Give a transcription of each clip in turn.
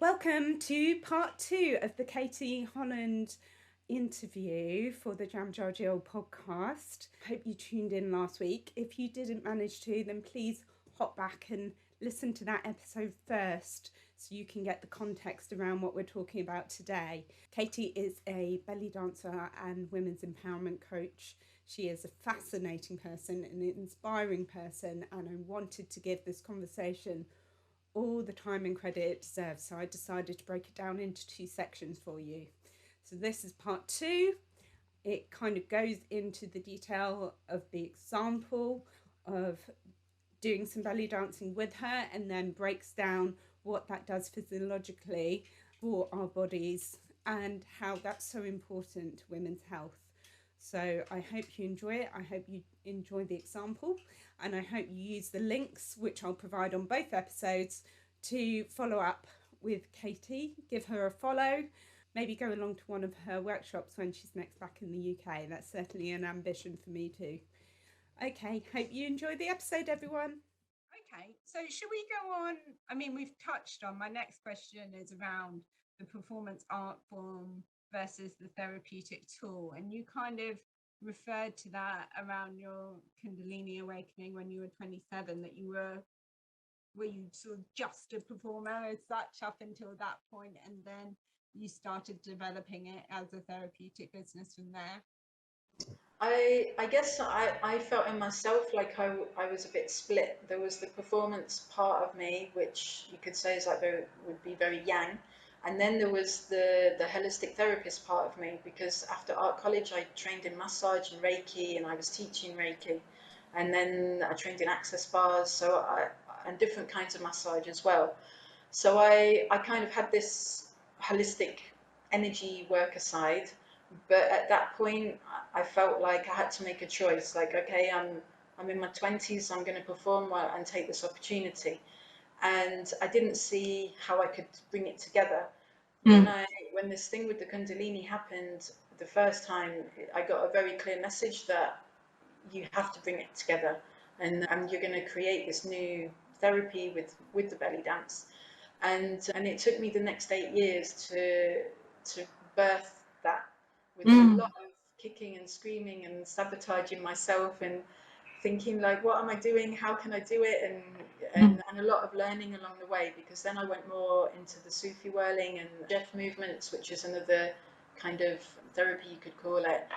Welcome to part 2 of the Katie Holland interview for the Jamjargill podcast. Hope you tuned in last week. If you didn't manage to, then please hop back and listen to that episode first so you can get the context around what we're talking about today. Katie is a belly dancer and women's empowerment coach. She is a fascinating person, an inspiring person, and I wanted to give this conversation all the time and credit it deserves. So I decided to break it down into 2 sections for you. So this is part 2. It kind of goes into the detail of the example of doing some belly dancing with her, and then breaks down what that does physiologically for our bodies and how that's so important to women's health. So I hope you enjoy it. I hope you enjoy the example, and I hope you use the links, which I'll provide on both episodes, to follow up with Katie. Give her a follow. Maybe go along to one of her workshops when she's next back in the UK. That's certainly an ambition for me too. Okay, hope you enjoy the episode, everyone. Okay, so should we go on? I mean, we've touched on, my next question is around the performance art form versus the therapeutic tool. And you kind of referred to that around your Kundalini awakening when you were 27, that you were you sort of just a performer as such up until that point, and then you started developing it as a therapeutic business from there? I guess I felt in myself like I was a bit split. There was the performance part of me, which you could say is like would be very yang. And then there was the holistic therapist part of me, because after art college, I trained in massage and Reiki, and I was teaching Reiki. And then I trained in access bars, and different kinds of massage as well. So I kind of had this holistic energy work aside, but at that point I felt like I had to make a choice. Like, okay, I'm in my 20s, I'm going to perform well and take this opportunity. And I didn't see how I could bring it together. When this thing with the Kundalini happened the first time, I got a very clear message that you have to bring it together, and you're going to create this new therapy with the belly dance. And it took me the next 8 years to birth that, with a lot of kicking and screaming and sabotaging myself and thinking like, what am I doing? How can I do it? And a lot of learning along the way, because then I went more into the Sufi whirling and Jeff movements, which is another kind of therapy you could call it,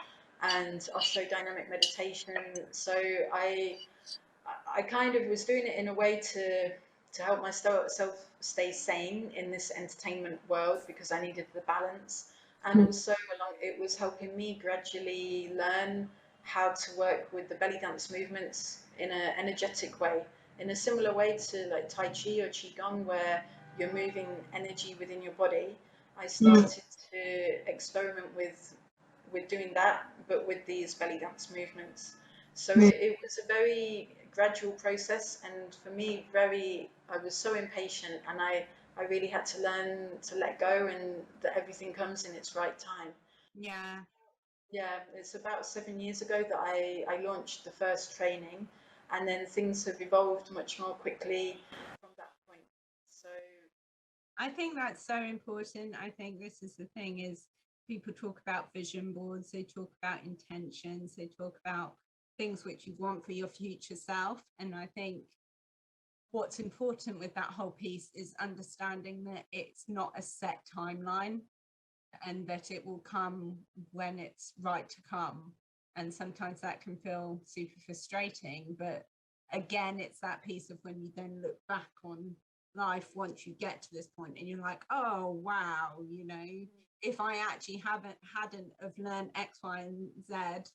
and osteo-dynamic meditation. So I kind of was doing it in a way to help myself stay sane in this entertainment world, because I needed the balance. And also along, it was helping me gradually learn how to work with the belly dance movements in an energetic way, in a similar way to like Tai Chi or Qigong, where you're moving energy within your body. I started to experiment with doing that, but with these belly dance movements. So it was a very gradual process, and for me, I was so impatient, and I really had to learn to let go, and that everything comes in its right time. Yeah. Yeah, it's about 7 years ago that I launched the first training, and then things have evolved much more quickly from that point. So I think that's so important. I think this is the thing, is people talk about vision boards, they talk about intentions, they talk about things which you want for your future self. And I think what's important with that whole piece is understanding that it's not a set timeline, and that it will come when it's right to come. And sometimes that can feel super frustrating, but again, it's that piece of when you then look back on life once you get to this point and you're like, oh wow, if I actually hadn't have learned X, Y, and Z,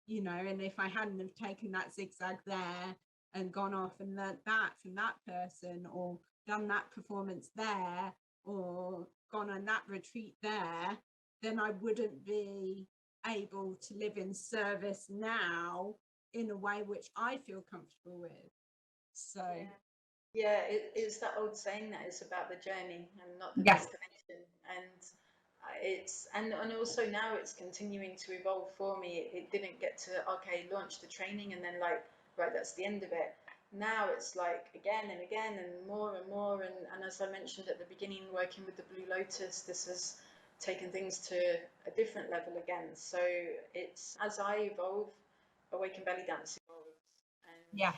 and if I hadn't have taken that zigzag there and gone off and learnt that from that person, or done that performance there, or gone on that retreat there, then I wouldn't be able to live in service now in a way which I feel comfortable with. So yeah, it's that old saying that it's about the journey and not the yes. destination. And and also now it's continuing to evolve for me. It didn't get to, okay, launch the training and then like, right, that's the end of it. now it's like again and again and more and more. And as I mentioned at the beginning, working with the Blue Lotus, this has taken things to a different level again. So it's as I evolve, Awakened Bellydance evolves. And Yeah.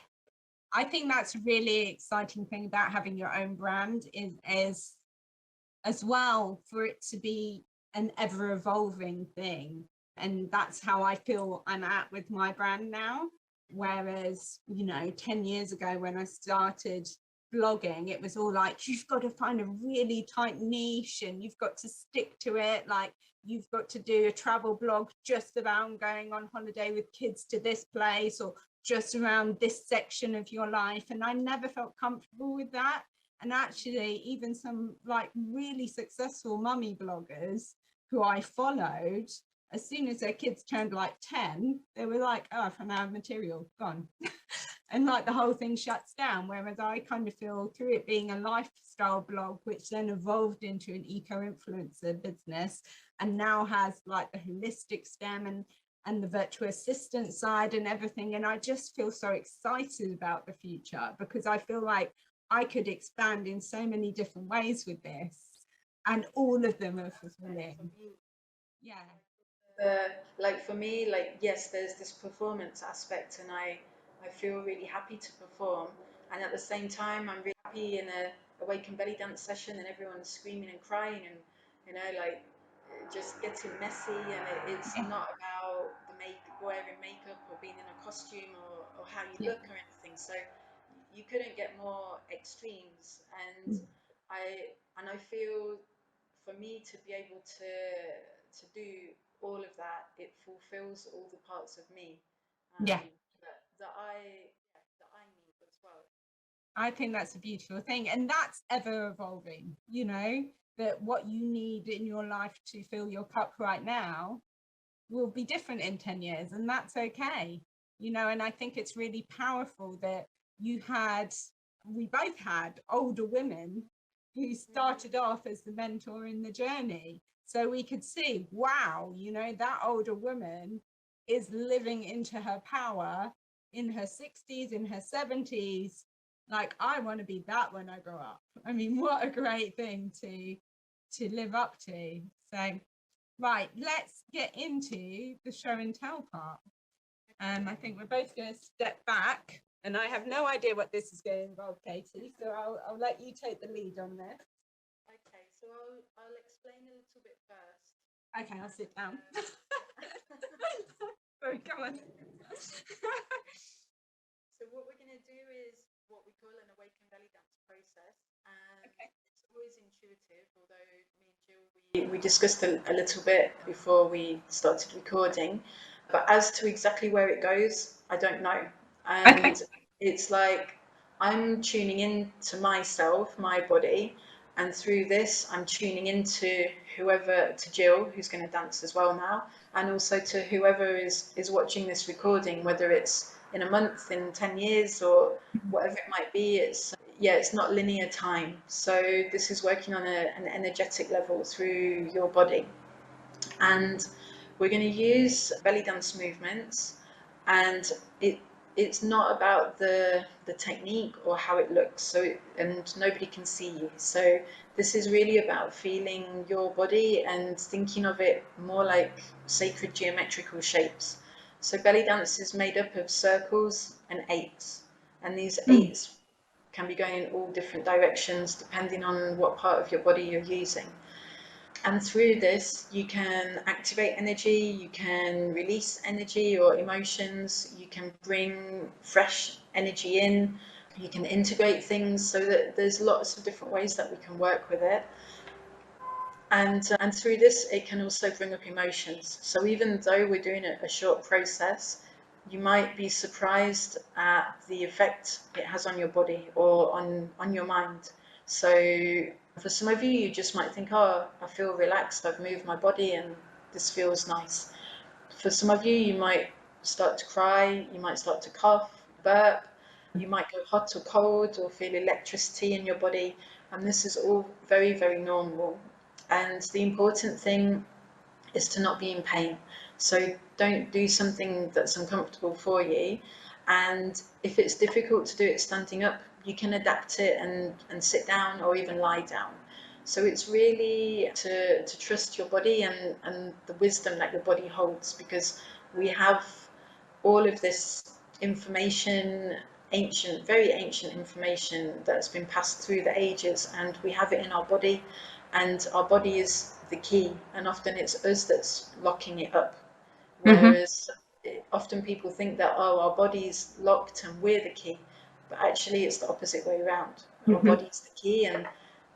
I think that's a really exciting thing about having your own brand is as well for it to be an ever evolving thing. And that's how I feel I'm at with my brand now. Whereas, 10 years ago when I started blogging, it was all like, you've got to find a really tight niche and you've got to stick to it. Like, you've got to do a travel blog just about going on holiday with kids to this place or just around this section of your life. And I never felt comfortable with that. And actually, even some like really successful mummy bloggers who I followed, as soon as their kids turned like 10, they were like, oh, I've run out of material, gone. And like the whole thing shuts down. Whereas I kind of feel through it being a lifestyle blog, which then evolved into an eco-influencer business and now has like the holistic STEM and the virtual assistant side and everything. And I just feel so excited about the future because I feel like I could expand in so many different ways with this, and all of them are fulfilling. Yeah. like for me, like yes, there's this performance aspect, and I feel really happy to perform, and at the same time, I'm really happy in a Awakened Belly Dance session, and everyone's screaming and crying, and like just getting messy, and it's Yeah. not about the wearing makeup or being in a costume or how you Yeah. look or anything. So you couldn't get more extremes, and I feel for me to be able to do all of that, it fulfills all the parts of me, Yeah. that I need as well. I think that's a beautiful thing. And that's ever evolving, that what you need in your life to fill your cup right now will be different in 10 years. And that's okay. And I think it's really powerful that we both had older women who started off as the mentor in the journey. So we could see, wow, that older woman is living into her power in her 60s, in her 70s. Like, I want to be that when I grow up. I mean, what a great thing to live up to. So, right, let's get into the show and tell part. I think we're both going to step back, and I have no idea what this is going to involve, Katie. So I'll let you take the lead on this. Okay, so I'll explain a little bit first. Okay, I'll sit down. Sorry, come on. So what we're going to do is what we call an Awakened Belly Dance process, and it's always intuitive. Although me and Jill, we discussed a little bit before we started recording, but as to exactly where it goes, I don't know. And it's like I'm tuning in to myself, my body, and through this, I'm tuning into to Jill, who's going to dance as well now, and also to whoever is watching this recording, whether it's in a month, in 10 years, or whatever it might be. It's not linear time. So this is working on an energetic level through your body. And we're going to use belly dance movements, and it's not about the technique or how it looks, and nobody can see you. So this is really about feeling your body and thinking of it more like sacred geometrical shapes. So belly dance is made up of circles and eights, and these eights can be going in all different directions depending on what part of your body you're using. And through this, you can activate energy, you can release energy or emotions, you can bring fresh energy in, you can integrate things, so that there's lots of different ways that we can work with it. And through this, it can also bring up emotions. So even though we're doing a short process, you might be surprised at the effect it has on your body or on your mind. So for some of you, you just might think, oh, I feel relaxed, I've moved my body and this feels nice. For some of you, you might start to cry, you might start to cough, burp, you might go hot or cold or feel electricity in your body. And this is all very, very normal. And the important thing is to not be in pain. So don't do something that's uncomfortable for you. And if it's difficult to do it standing up, you can adapt it and sit down or even lie down. So it's really to trust your body and the wisdom that your body holds, because we have all of this information, ancient, very ancient information that's been passed through the ages, and we have it in our body, and our body is the key, and often it's us that's locking it up. Whereas often people think that, oh, our body's locked and we're the key, but actually it's the opposite way around. Our body's the key, and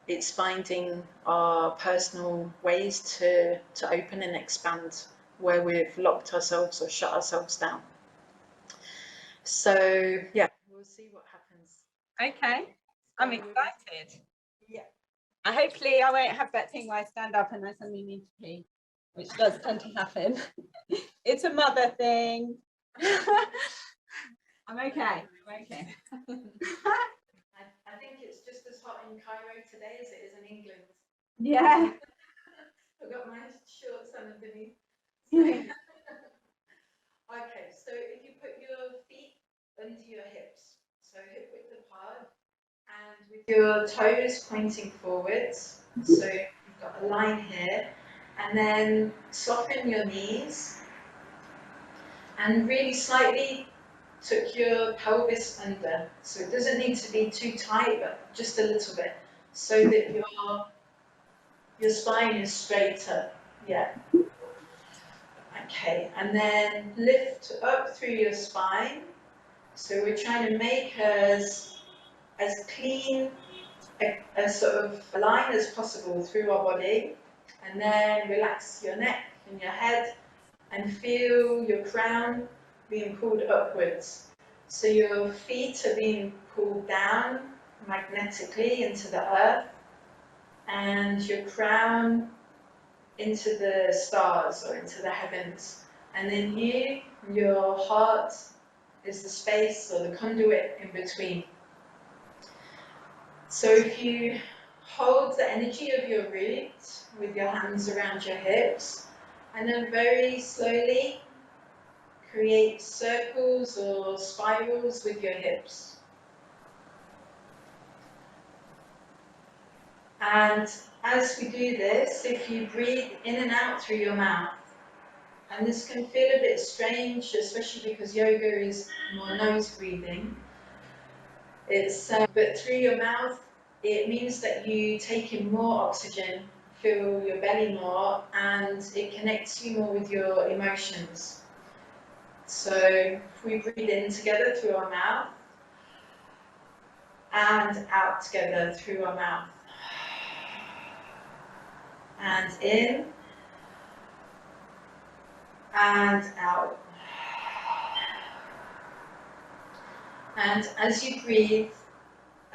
it's finding our personal ways to open and expand where we've locked ourselves or shut ourselves down. So yeah, we'll see what happens. Okay, I'm excited. Yeah. Hopefully I won't have that thing where I stand up and I suddenly need to pee, which does tend to happen. It's a mother thing. I'm okay. I'm okay. I think it's just as hot in Cairo today as it is in England. Yeah. I've got my shorts on underneath. Okay, so if you put your feet under your hips, so hip width apart, and with your toes pointing forwards, so you've got a line here, and then soften your knees, and really slightly tuck your pelvis under. So it doesn't need to be too tight, but just a little bit, so that your spine is straighter. Yeah. Okay, and then lift up through your spine. So we're trying to make as clean a sort of a line as possible through our body, and then relax your neck and your head and feel your crown being pulled upwards. So your feet are being pulled down magnetically into the earth, and your crown into the stars or into the heavens. And then your heart is the space or the conduit in between. So if you hold the energy of your root with your hands around your hips, and then very slowly create circles or spirals with your hips. And as we do this, if you breathe in and out through your mouth, and this can feel a bit strange, especially because yoga is more nose breathing. But through your mouth, it means that you take in more oxygen, fill your belly more, and it connects you more with your emotions. So if we breathe in together through our mouth, and out together through our mouth. And in, and out. And as you breathe,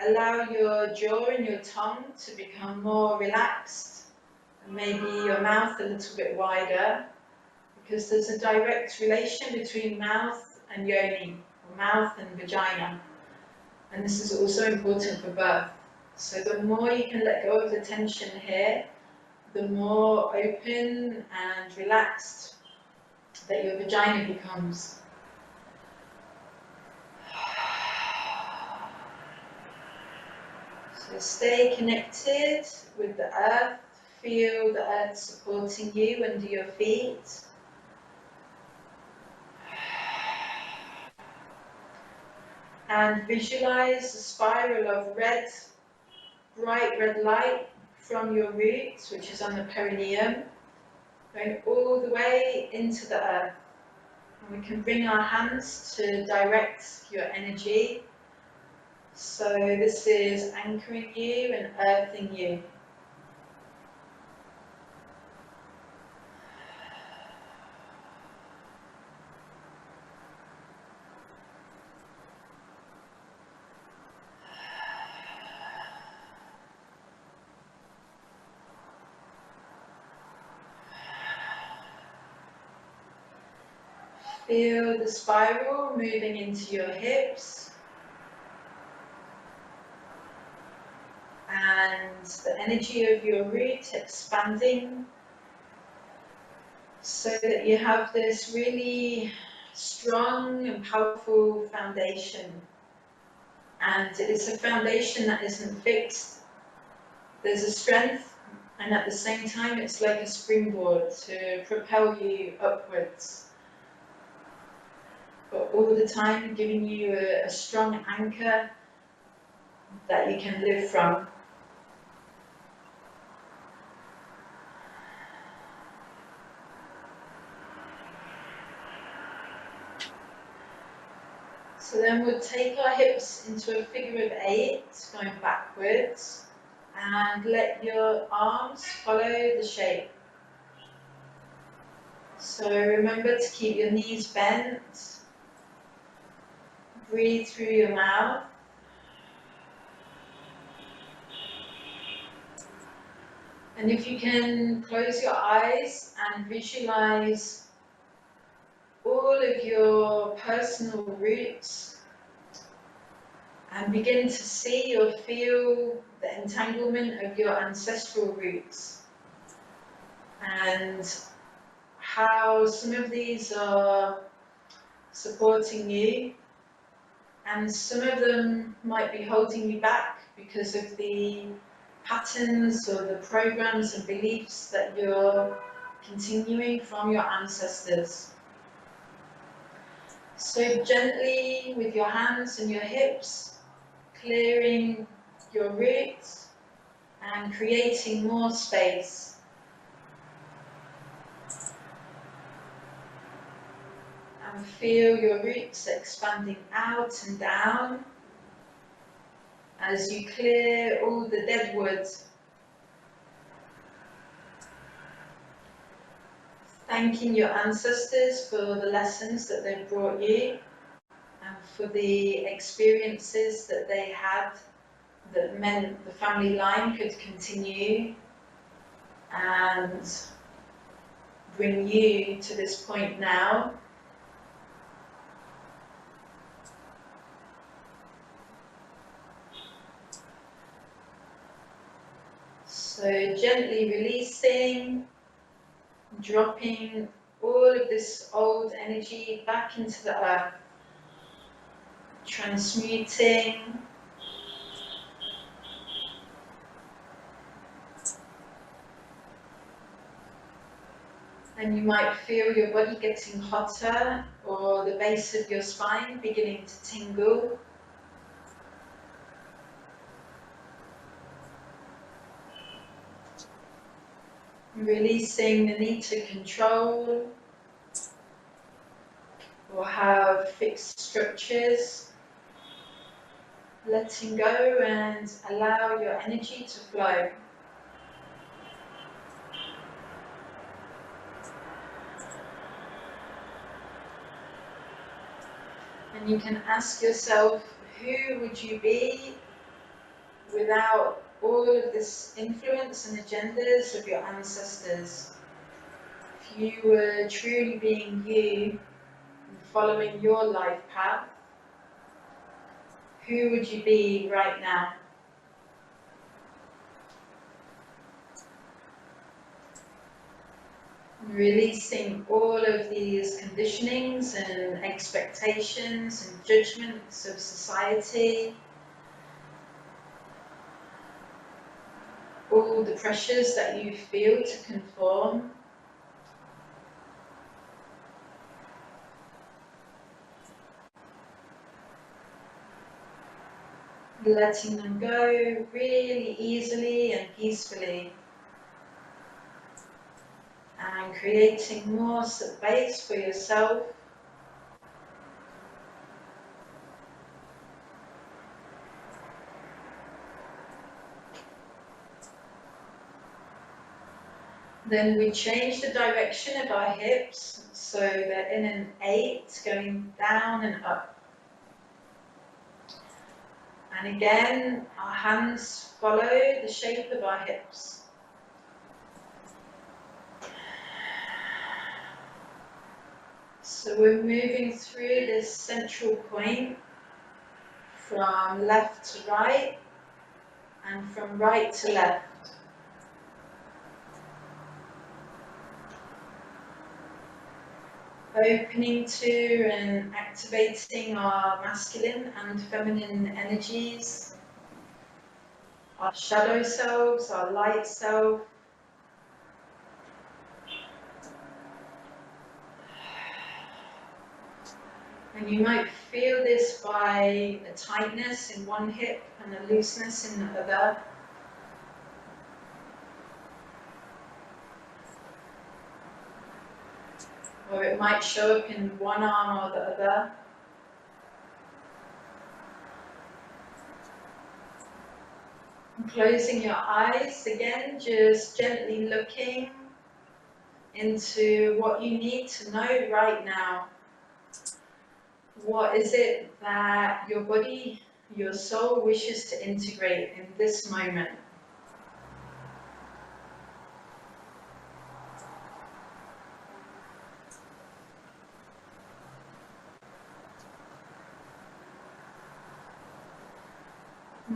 allow your jaw and your tongue to become more relaxed, and maybe your mouth a little bit wider, because there's a direct relation between mouth and yoni, or mouth and vagina. And this is also important for birth. So the more you can let go of the tension here, the more open and relaxed that your vagina becomes. So stay connected with the earth, feel the earth supporting you under your feet. And visualize a spiral of red, bright red light from your roots, which is on the perineum, going all the way into the earth. And we can bring our hands to direct your energy. So this is anchoring you and earthing you. Feel the spiral moving into your hips, and the energy of your root expanding, so that you have this really strong and powerful foundation. And it's a foundation that isn't fixed. There's a strength, and at the same time it's like a springboard to propel you upwards, but all the time giving you a strong anchor that you can live from. So then we'll take our hips into a figure of 8, going backwards, and let your arms follow the shape. So remember to keep your knees bent. Breathe through your mouth. And if you can, close your eyes and visualize all of your personal roots and begin to see or feel the entanglement of your ancestral roots and how some of these are supporting you and some of them might be holding you back because of the patterns or the programs and beliefs that you're continuing from your ancestors. So gently with your hands and your hips, clearing your roots and creating more space. And feel your roots expanding out and down as you clear all the dead wood. Thanking your ancestors for the lessons that they've brought you and for the experiences that they had that meant the family line could continue and bring you to this point now. So gently releasing, dropping all of this old energy back into the earth, transmuting, and you might feel your body getting hotter or the base of your spine beginning to tingle. Releasing the need to control or have fixed structures. Letting go and allow your energy to flow. And you can ask yourself, who would you be without all of this influence and agendas of your ancestors? If you were truly being you and following your life path, who would you be right now? Releasing all of these conditionings and expectations and judgments of society, all the pressures that you feel to conform. Letting them go really easily and peacefully. And creating more space for yourself. Then we change the direction of our hips, so they're in an 8, going down and up. And again, our hands follow the shape of our hips. So we're moving through this central point from left to right and from right to left. opening to and activating our masculine and feminine energies, our shadow selves, our light self. And you might feel this by a tightness in one hip and a looseness in the other. Or it might show up in one arm or the other. And closing your eyes again, just gently looking into what you need to know right now. What is it that your body, your soul wishes to integrate in this moment?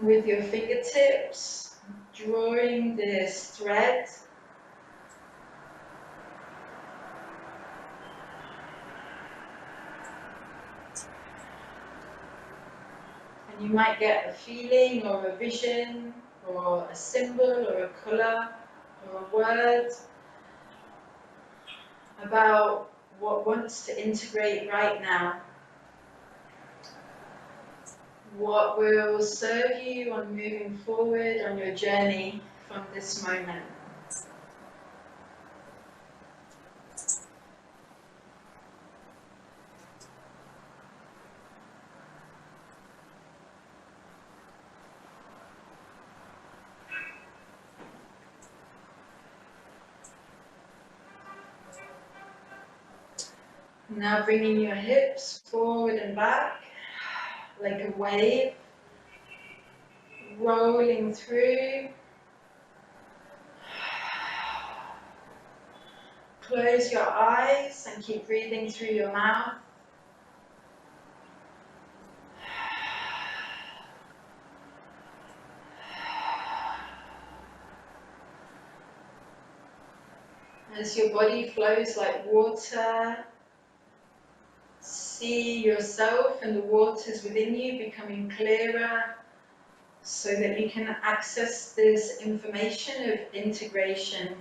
With your fingertips, drawing this thread and you might get a feeling or a vision or a symbol or a colour or a word about what wants to integrate right now. What will serve you on moving forward on your journey from this moment. Now bringing your hips forward and back like a wave, rolling through. Close your eyes and keep breathing through your mouth. As your body flows like water, see yourself and the waters within you becoming clearer so that you can access this information of integration.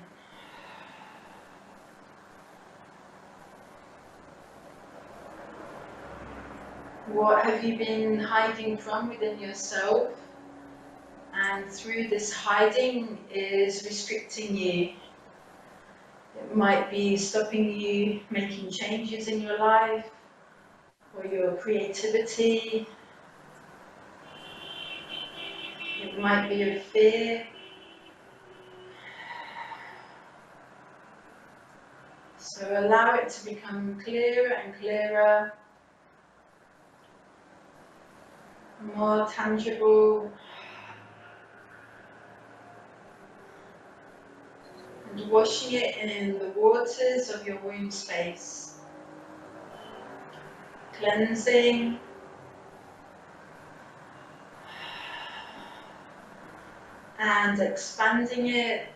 What have you been hiding from within yourself? And through this hiding is restricting you. It might be stopping you making changes in your life or your creativity. It might be a fear. So allow it to become clearer and clearer, more tangible, and washing it in the waters of your womb space, cleansing, and expanding it.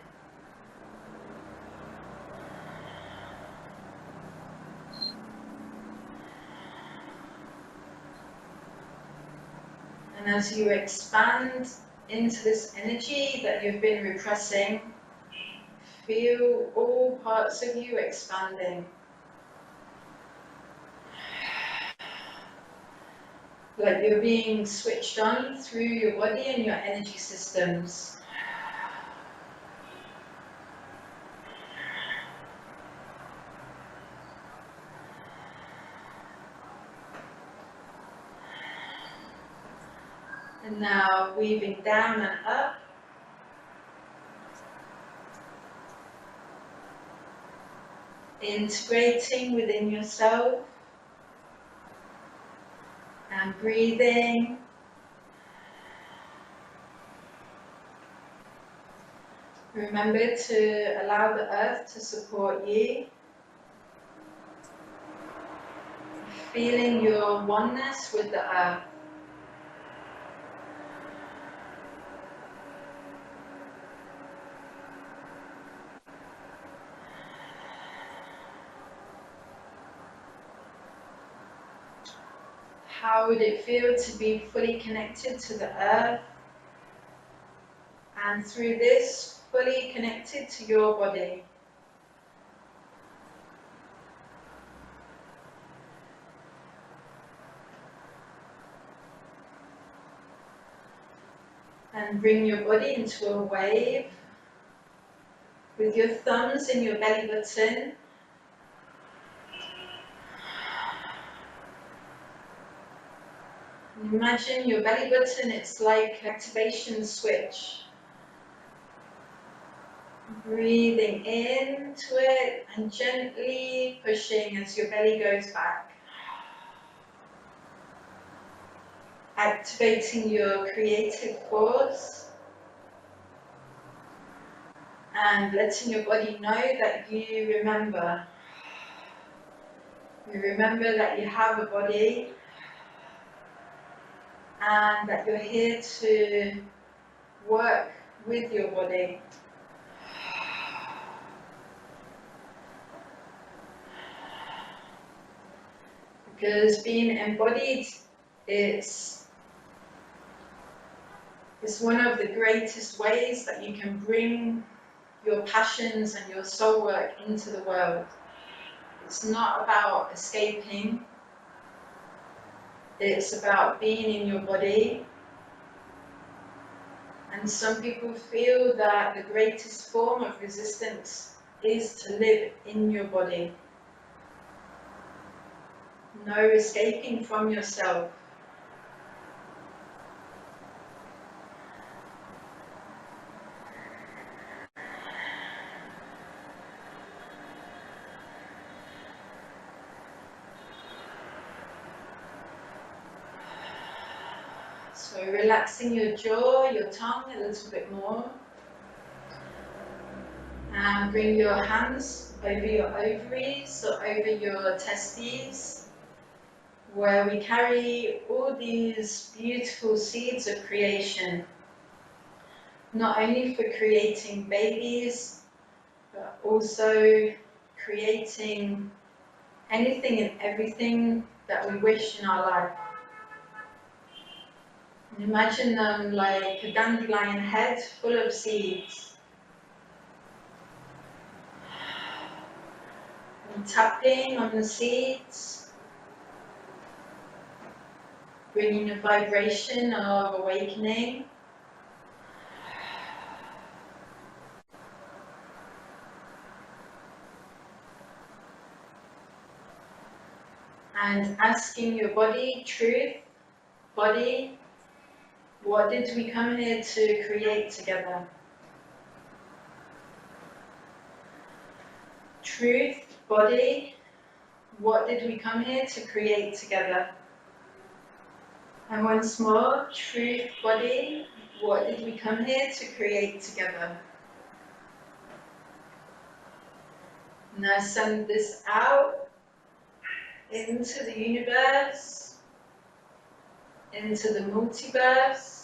And as you expand into this energy that you've been repressing, feel all parts of you expanding. Like you're being switched on through your body and your energy systems. And now weaving down and up. Integrating within yourself. And breathing. Remember to allow the earth to support you. Feeling your oneness with the earth. How would it feel to be fully connected to the earth? And through this, fully connected to your body. And bring your body into a wave with your thumbs in your belly button. And imagine your belly button, it's like an activation switch. Breathing into it and gently pushing as your belly goes back. Activating your creative force. And letting your body know that you remember. You remember that you have a body and that you're here to work with your body. Because being embodied is one of the greatest ways that you can bring your passions and your soul work into the world. It's not about escaping, it's about being in your body. And some people feel that the greatest form of resistance is to live in your body. No escaping from yourself. So relaxing your jaw, your tongue a little bit more. And bring your hands over your ovaries or over your testes, where we carry all these beautiful seeds of creation, not only for creating babies, but also creating anything and everything that we wish in our life. And imagine them like a dandelion head full of seeds. And tapping on the seeds, bringing a vibration of awakening. And asking your body, truth, body, what did we come here to create together? Truth, body, what did we come here to create together? And once more, truth, body, what did we come here to create together? Now send this out into the universe, into the multiverse.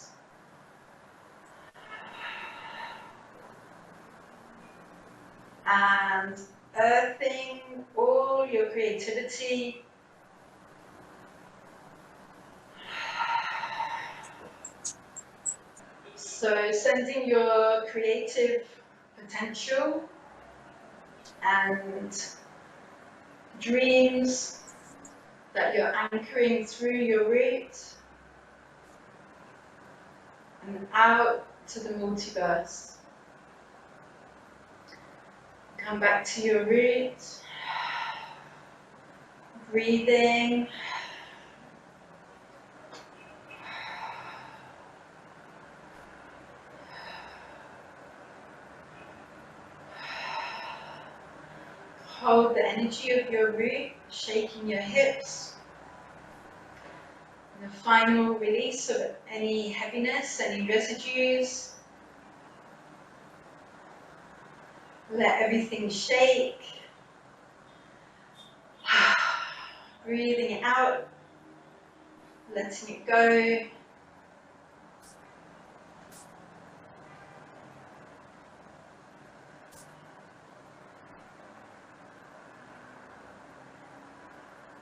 And earthing all your creativity. So sending your creative potential and dreams that you're anchoring through your root and out to the multiverse. Come back to your root, breathing. Hold the energy of your root, shaking your hips. And the final release of any heaviness, any residues. Let everything shake. Breathing it out, letting it go.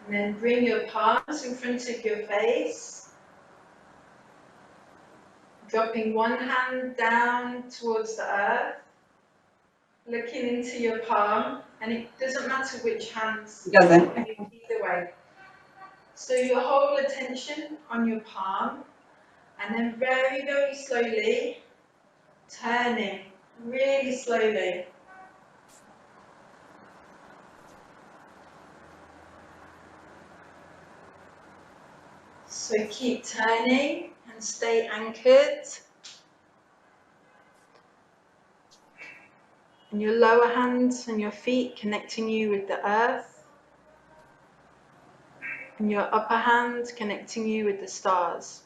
And then bring your palms in front of your face, dropping one hand down towards the earth, looking into your palm, and it doesn't matter which hands, either way. So your whole attention on your palm, and then very, very slowly turning, really slowly. So keep turning and stay anchored. And your lower hands and your feet connecting you with the earth. And your upper hand connecting you with the stars.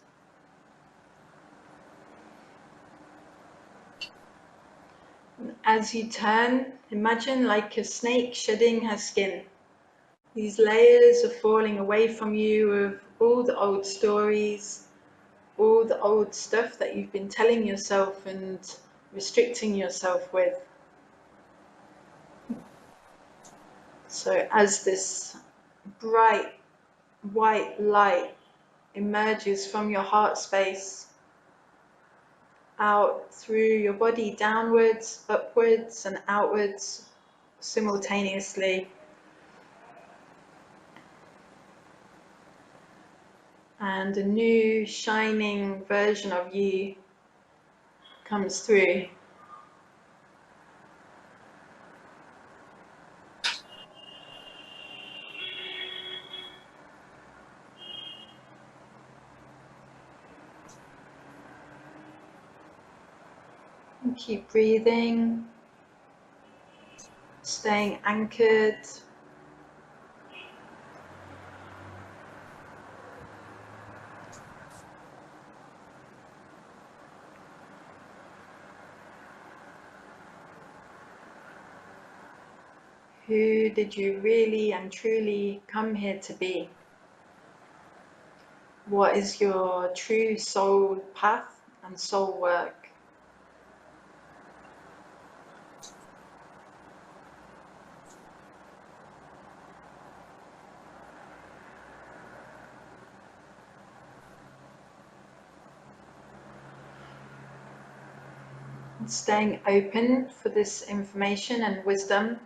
As you turn, imagine like a snake shedding her skin. These layers are falling away from you of all the old stories, all the old stuff that you've been telling yourself and restricting yourself with. So as this bright white light emerges from your heart space, out through your body, downwards, upwards and outwards simultaneously. And a new shining version of you comes through. And keep breathing, staying anchored. Who did you really and truly come here to be? What is your true soul path and soul work? And staying open for this information and wisdom.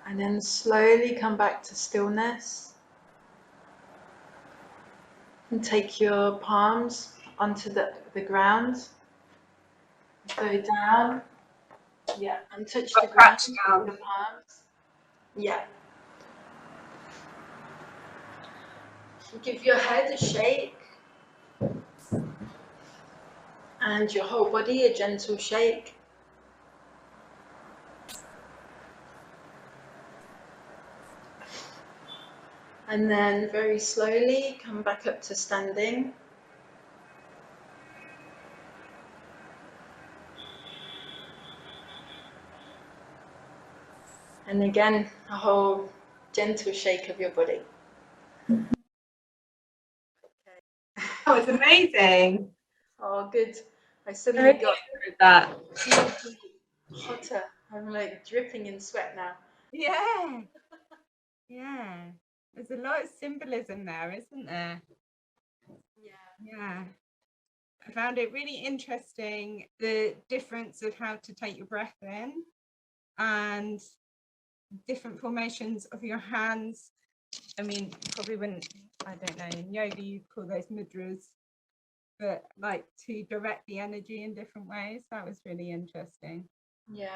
And then slowly come back to stillness. And take your palms onto the ground. Go down. Yeah, and touch the ground with the palms. Yeah. Give your head a shake. And your whole body a gentle shake. And then very slowly come back up to standing. And again, a whole gentle shake of your body. That was amazing. Oh, good. I suddenly got that. hotter. I'm like dripping in sweat now. Yeah. Yeah. There's a lot of symbolism there, isn't there? Yeah. I found it really interesting, the difference of how to take your breath in and different formations of your hands. I mean, probably wouldn't, I don't know, in yoga you'd call those mudras, but like to direct the energy in different ways. That was really interesting. Yeah.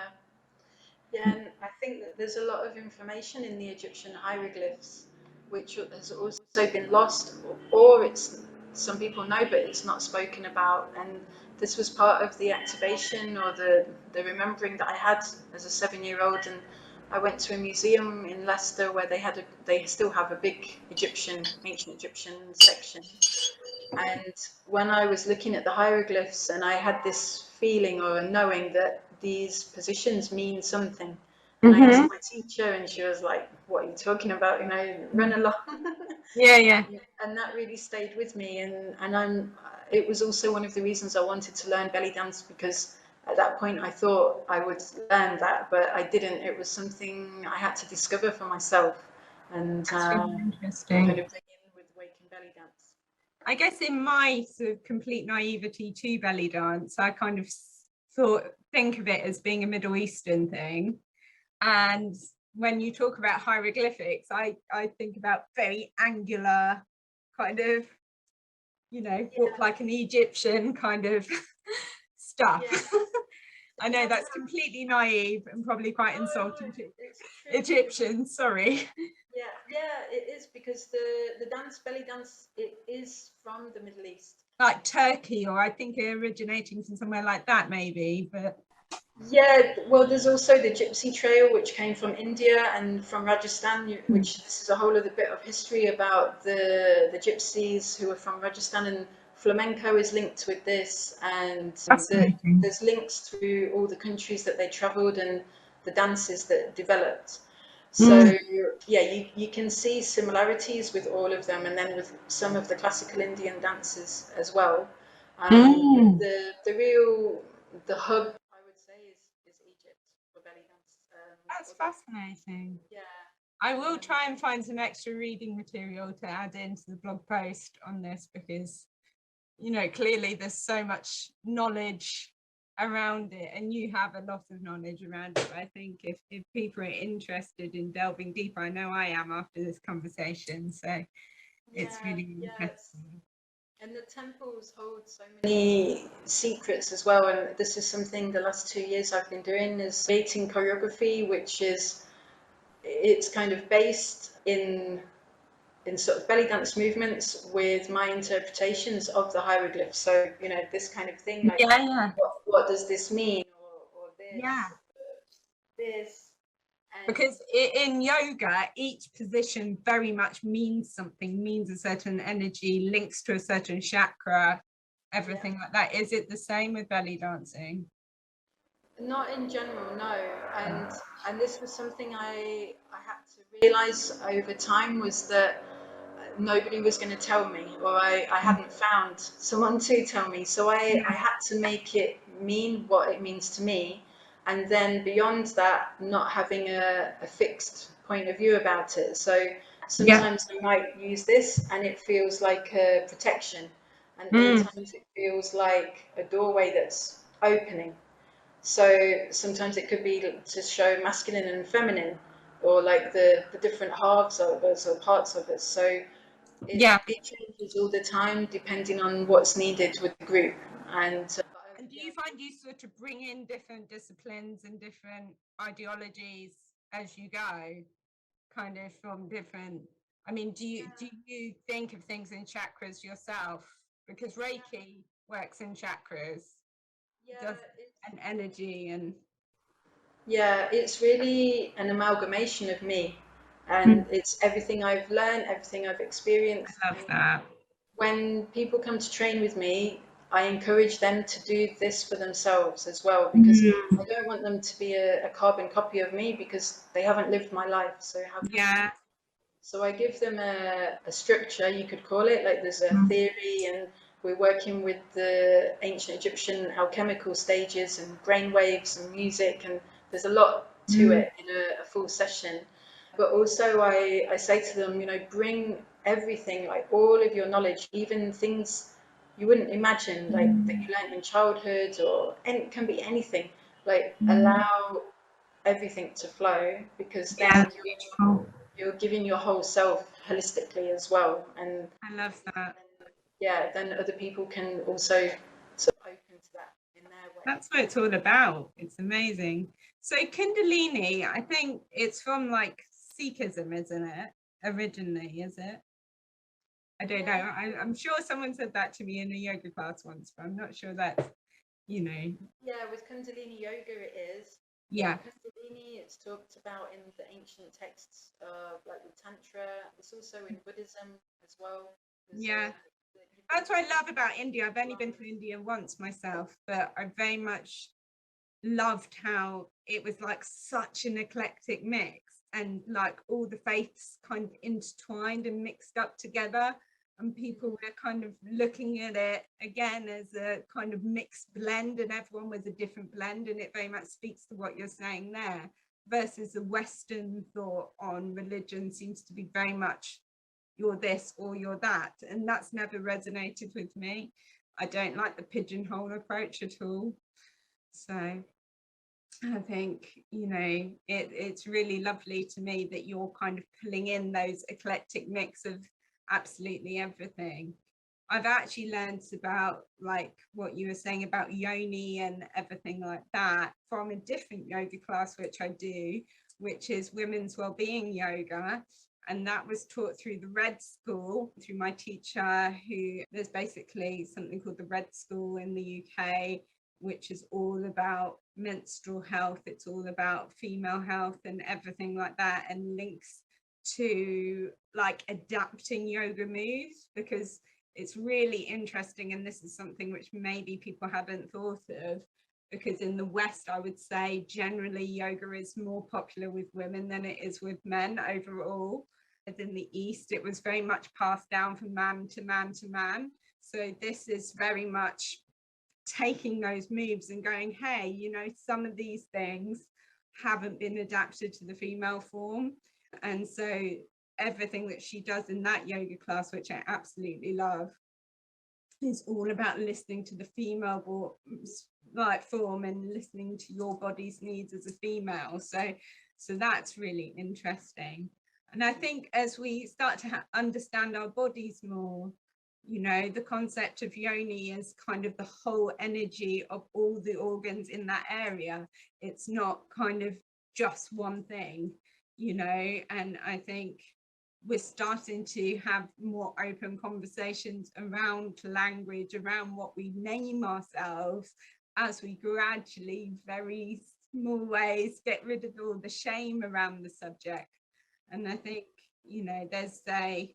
Yeah, and I think that there's a lot of information in the Egyptian hieroglyphs which has also been lost, or it's some people know but it's not spoken about. And this was part of the activation or the remembering that I had as a 7-year-old. And I went to a museum in Leicester where they still have a big ancient Egyptian section. And when I was looking at the hieroglyphs, and I had this feeling or a knowing that these positions mean something. And I asked my teacher, and she was like, "What are you talking about? You know, run along." Yeah. And that really stayed with me. And it was also one of the reasons I wanted to learn belly dance, because at that point I thought I would learn that, but I didn't. It was something I had to discover for myself, and That's really interesting. kind of bring in with Awakened Bellydance. I guess in my sort of complete naivety to belly dance, I kind of think of it as being a Middle Eastern thing. And when you talk about hieroglyphics, I think about very angular kind of, you know, walk like an Egyptian kind of stuff. Yeah. I know that's completely naive and probably quite insulting to Egyptians, sorry. Yeah, it is, because the dance, belly dance, it is from the Middle East. Like Turkey, or I think originating from somewhere like that maybe, but... Yeah, well, there's also the Gypsy Trail, which came from India and from Rajasthan, which this is a whole other bit of history about the Gypsies who are from Rajasthan, and flamenco is linked with this, and there's links through all the countries that they traveled and the dances that developed. So yeah, you can see similarities with all of them, and then with some of the classical Indian dances as well. The hub, I would say, is Egypt for belly dance. That's fascinating. Yeah. I will try and find some extra reading material to add into the blog post on this, because, you know, clearly there's so much knowledge around it, and you have a lot of knowledge around it. I think if people are interested in delving deeper, I know I am after this conversation, so it's really interesting. And the temples hold so many secrets as well, and this is something the last 2 years I've been doing, is creating choreography, which is, it's kind of based in sort of belly dance movements with my interpretations of the hieroglyphs. So, you know, this kind of thing, like, what does this mean, or this. Because in yoga, each position very much means something, means a certain energy, links to a certain chakra, everything like that. Is it the same with belly dancing? Not in general, no. And this was something I had to realize over time, was that nobody was going to tell me, or I hadn't found someone to tell me. So I had to make it mean what it means to me. And then beyond that, not having a fixed point of view about it. So sometimes I might use this and it feels like a protection. And other times it feels like a doorway that's opening. So sometimes it could be to show masculine and feminine, or like the different halves of us or parts of us. So it changes all the time depending on what's needed with the group. And do you find you sort of bring in different disciplines and different ideologies as you go, kind of from different... I mean, do you think of things in chakras yourself? Because Reiki works in chakras, does, and energy, and... Yeah, it's really an amalgamation of me, and it's everything I've learned, everything I've experienced. I love that. When people come to train with me, I encourage them to do this for themselves as well, because I don't want them to be a carbon copy of me, because they haven't lived my life. So how can So I give them a structure, you could call it, like there's a theory, and we're working with the ancient Egyptian alchemical stages and brain waves and music, and there's a lot to it in a full session. But also I say to them, you know, bring everything, like all of your knowledge, even things you wouldn't imagine, like that you learned in childhood, or it can be anything, like allow everything to flow, because then you're giving your whole self holistically as well. And I love that. Yeah, then other people can also sort of open to that in their way. That's what it's all about. It's amazing. So Kundalini, I think it's from like Sikhism, isn't it? Originally, is it? I don't know. I'm sure someone said that to me in a yoga class once, but I'm not sure that's, you know. Yeah, with Kundalini yoga it is. Yeah. Kundalini, it's talked about in the ancient texts, like the Tantra. It's also in Buddhism as well. That's what I love about India. I've only been to India once myself, but I very much loved how it was like such an eclectic mix, and like all the faiths kind of intertwined and mixed up together. and people were kind of looking at it again as a kind of mixed blend, and everyone was a different blend, and it very much speaks to what you're saying there, versus the Western thought on religion seems to be very much you're this or you're that, and that's never resonated with me. I don't like the pigeonhole approach at all. So I think, you know, it's really lovely to me that you're kind of pulling in those eclectic mix of absolutely everything. I've actually learned about, like what you were saying about yoni and everything like that, from a different yoga class which I do, which is women's wellbeing yoga. And that was taught through the Red School, through my teacher, who there's basically something called the Red School in the UK, which is all about menstrual health. It's all about female health and everything like that, and links to like adapting yoga moves, because it's really interesting. And this is something which maybe people haven't thought of, because in the West, I would say generally yoga is more popular with women than it is with men overall. In the East, it was very much passed down from man to man to man. So this is very much taking those moves and going, hey, you know, some of these things haven't been adapted to the female form. And so everything that she does in that yoga class, which I absolutely love, is all about listening to the female like form and listening to your body's needs as a female. So that's really interesting. And I think as we start to understand our bodies more, you know, the concept of yoni is kind of the whole energy of all the organs in that area. It's not kind of just one thing, you know. And I think we're starting to have more open conversations around language, around what we name ourselves, as we gradually, very small ways, get rid of all the shame around the subject. And I think, you know, there's a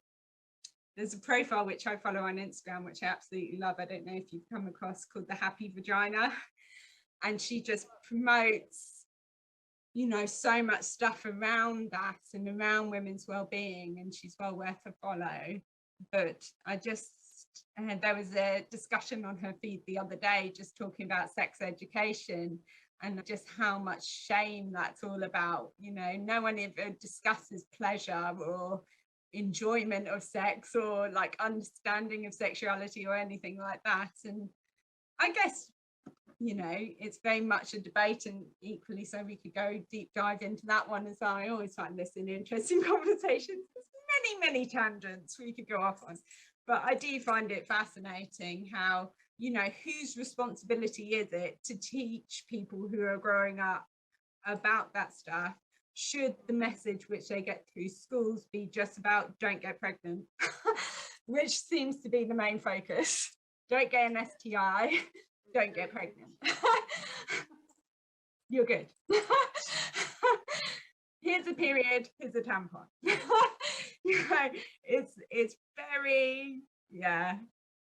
profile which I follow on Instagram, which I absolutely love. I don't know if you've come across, called The Happy Vagina. And she just promotes, you know, so much stuff around that and around women's well-being, and she's well worth a follow. But I just, there was a discussion on her feed the other day just talking about sex education and just how much shame that's all about. You know, no one ever discusses pleasure or enjoyment of sex or like understanding of sexuality or anything like that. And I guess, you know, it's very much a debate, and equally so we could go deep dive into that one as well. I always find this an interesting conversation. There's many tangents we could go off on, but I do find it fascinating how, you know, whose responsibility is it to teach people who are growing up about that stuff? Should the message which they get through schools be just about don't get pregnant, which seems to be the main focus? Don't get an STI, don't get pregnant. You're good. Here's a period, here's a tampon. You know, it's very, yeah,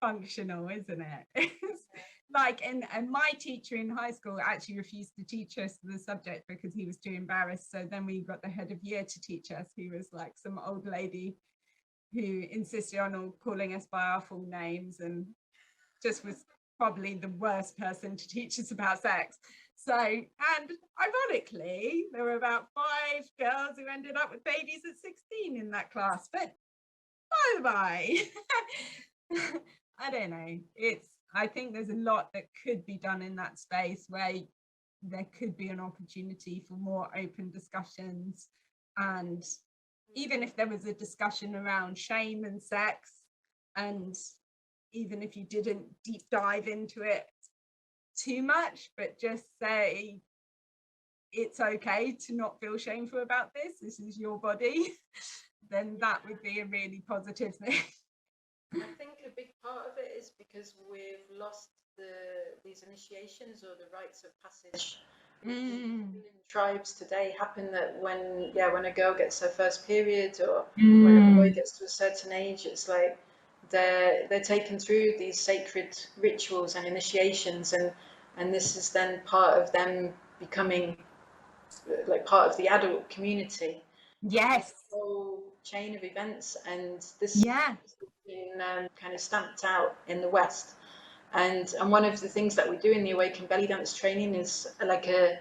functional, isn't it? It's like, and my teacher in high school actually refused to teach us the subject because he was too embarrassed. So then we got the head of year to teach us, who was like some old lady who insisted on all calling us by our full names, and just was probably the worst person to teach us about sex. So, and ironically, there were about 5 girls who ended up with babies at 16 in that class. But by the by, I don't know. I think there's a lot that could be done in that space, where there could be an opportunity for more open discussions. And even if there was a discussion around shame and sex, and even if you didn't deep dive into it too much, but just say it's okay to not feel shameful about this is your body, then that would be a really positive thing. I think a big part of it is because we've lost these initiations or the rites of passage. In tribes today happen that when a girl gets her first period, or when a boy gets to a certain age, it's like they're taken through these sacred rituals and initiations, and this is then part of them becoming like part of the adult community. Yes. So chain of events, and this Yeah. has been kind of stamped out in the West. And one of the things that we do in the Awakened Bellydance training is like a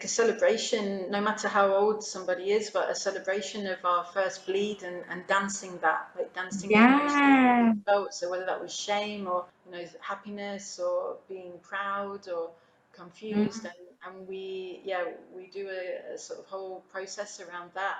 celebration, no matter how old somebody is, but a celebration of our first bleed, and dancing that, like dancing the emotions that we felt. So whether that was shame, or happiness, or being proud, or confused, and we do a sort of whole process around that,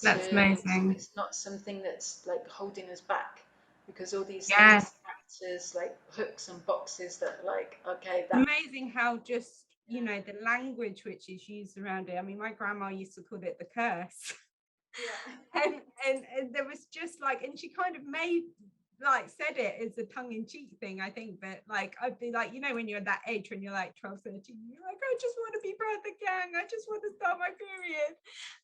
That's so amazing. it's not something that's like holding us back, because all these Yeah. things act as like hooks and boxes that are like, okay, that Amazing how just, the language which is used around it. I mean, my grandma used to call it the curse. yeah. And there was just like, and she kind of said it as a tongue-in-cheek thing, I think, but like I'd be like, when you're that age, when you're like 12, 13, you're like, I just want to be part of the gang, I just want to start my period.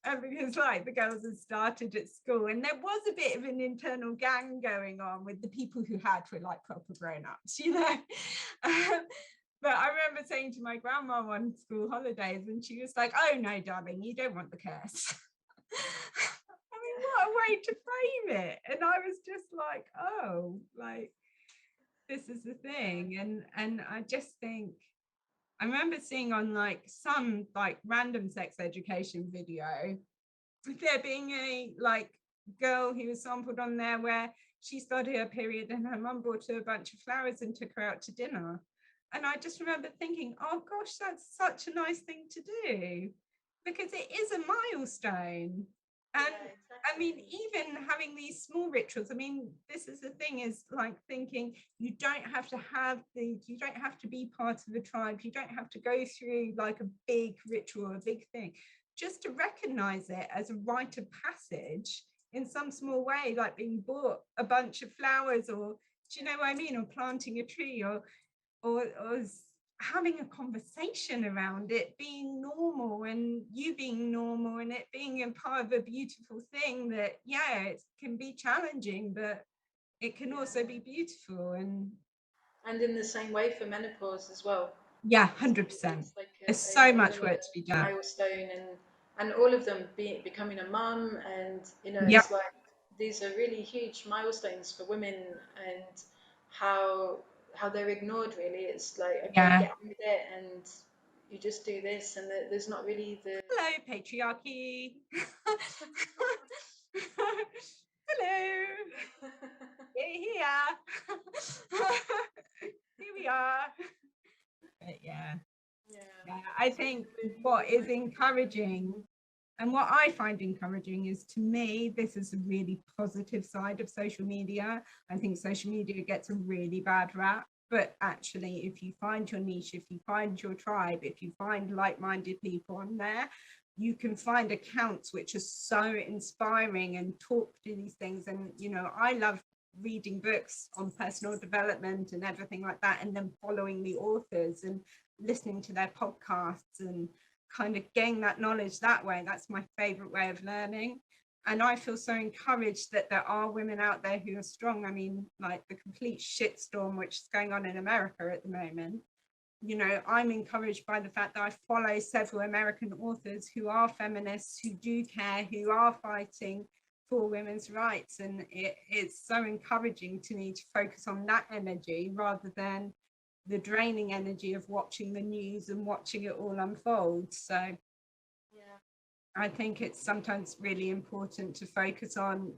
And because like the girls had started at school, and there was a bit of an internal gang going on with the people who were like proper grown-ups, But I remember saying to my grandma on school holidays, and she was like, oh no, darling, you don't want the curse. I mean, what a way to frame it. And I was just like, oh, like, this is the thing. And I just think, I remember seeing on like some like random sex education video, there being a like girl who was sampled on there where she started her period and her mum brought her a bunch of flowers and took her out to dinner. And I just remember thinking, oh gosh, that's such a nice thing to do, because it is a milestone. And exactly. I mean, even having these small rituals, I mean, this is the thing, is like thinking you don't have to be part of a tribe, you don't have to go through like a big ritual, a big thing, just to recognize it as a rite of passage in some small way, like being bought a bunch of flowers, or do you know what I mean, or planting a tree, or having a conversation around it being normal, and you being normal, and it being a part of a beautiful thing that, it can be challenging, but it can also be beautiful. And in the same way for menopause as well. 100%. It's like there's so much work to be done. Milestone, and all of them becoming a mum, and Yep. it's like these are really huge milestones for women, and how they're ignored really. It's like, okay, get on with it, and you just do this, and there's not really the hello patriarchy. Hello. We're here. Here we are. But yeah, I think what is encouraging, and what I find encouraging, is, to me, this is a really positive side of social media. I think social media gets a really bad rap, but actually, if you find your niche, if you find your tribe, if you find like-minded people on there, you can find accounts which are so inspiring and talk to these things. And I love reading books on personal development and everything like that, and then following the authors and listening to their podcasts and kind of gain that knowledge that way. That's my favorite way of learning. And I feel so encouraged that there are women out there who are strong. I mean, like the complete shitstorm which is going on in America at the moment, I'm encouraged by the fact that I follow several American authors who are feminists, who do care, who are fighting for women's rights. And it's so encouraging to me to focus on that energy rather than the draining energy of watching the news and watching it all unfold. So I think it's sometimes really important to focus on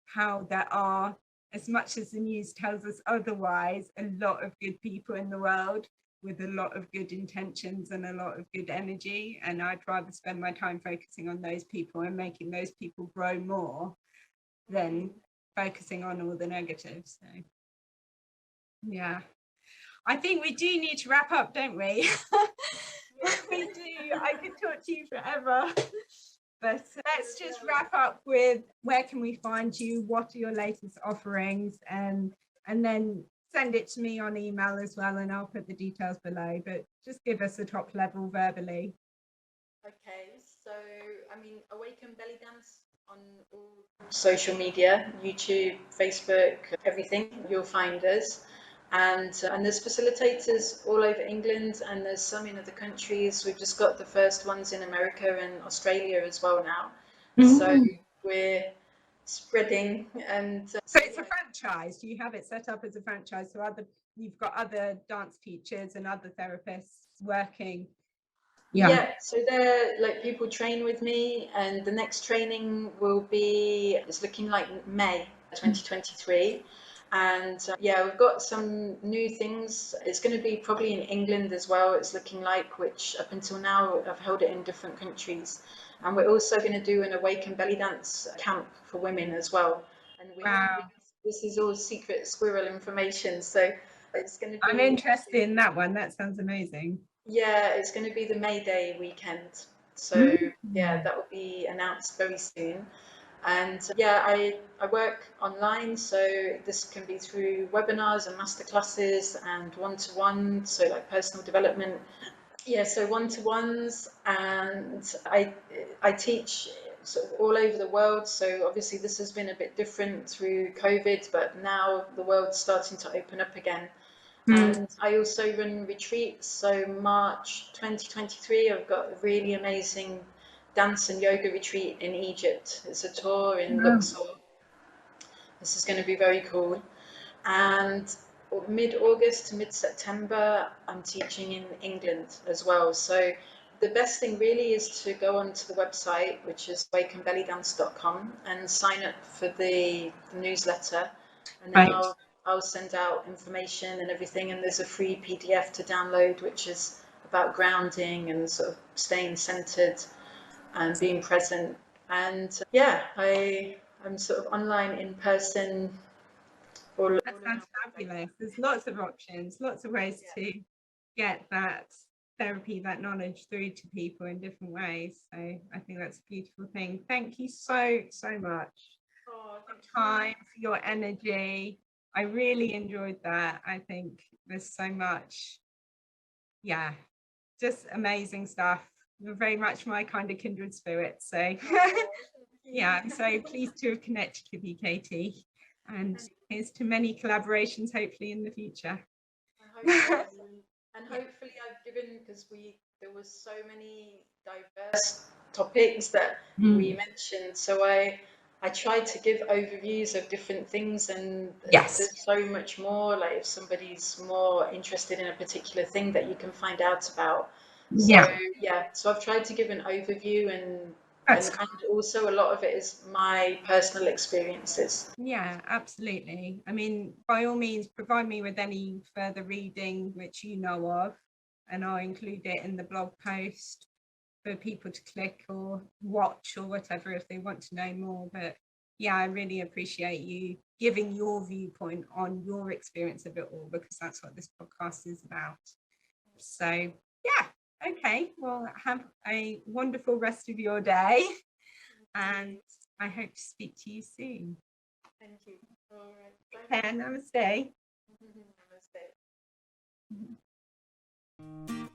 how there are, as much as the news tells us otherwise, a lot of good people in the world with a lot of good intentions and a lot of good energy. And I'd rather spend my time focusing on those people and making those people grow more than focusing on all the negatives. So yeah, I think we do need to wrap up, don't we? We do. I could talk to you forever. But let's just wrap up with, where can we find you? What are your latest offerings? And then send it to me on email as well, and I'll put the details below. But just give us a top level verbally. Okay, so I mean, Awakened Bellydance on all social media, YouTube, Facebook, everything, you'll find us. And there's facilitators all over England, and there's some in other countries. We've just got the first ones in America and Australia as well now. So we're spreading. And so it's a franchise. Do you have it set up as a franchise? So you've got other dance teachers and other therapists working. Yeah, so they're like, people train with me, and the next training will be, it's looking like May 2023. And yeah, we've got some new things. It's going to be probably in England as well, it's looking like, which up until now I've held it in different countries. And we're also going to do an Awakened Bellydance camp for women as well. And this is all secret squirrel information, so it's going to be. I'm interested in that one. That sounds amazing. Yeah, it's going to be the May Day weekend. So yeah, that will be announced very soon. And yeah, I work online, so this can be through webinars and masterclasses and one-to-one, so like personal development. Yeah, so one-to-ones, and I teach sort of all over the world. So obviously this has been a bit different through COVID, but now the world's starting to open up again. And I also run retreats. So March 2023, I've got a really amazing dance and yoga retreat in Egypt. It's a tour in Luxor. This is going to be very cool. And mid-August to mid-September, I'm teaching in England as well. So the best thing really is to go onto the website, which is awakenedbellydance.com, and sign up for the newsletter. And then I'll send out information and everything. And there's a free PDF to download, which is about grounding and sort of staying centered and being present. And yeah, I'm sort of online, in person. That sounds fabulous. There's lots of options, lots of ways to get that therapy, that knowledge through to people in different ways. So I think that's a beautiful thing. Thank you so much for your time, for your energy. I really enjoyed that. I think there's so much, just amazing stuff. You're very much my kind of kindred spirit. So yeah, I'm so pleased to have connected with you, Katie. And here's to many collaborations, hopefully, in the future. And hopefully I've given, because there was so many diverse topics that we mentioned. So I tried to give overviews of different things, and there's so much more. Like if somebody's more interested in a particular thing that you can find out about. So so I've tried to give an overview, and also a lot of it is my personal experiences. Yeah, absolutely. I mean, by all means, provide me with any further reading which you know of, and I'll include it in the blog post for people to click or watch or whatever if they want to know more. But yeah, I really appreciate you giving your viewpoint on your experience of it all, because that's what this podcast is about. So yeah, okay, well, have a wonderful rest of your day, and I hope to speak to you soon. Thank you. All right. Namaste. Namaste.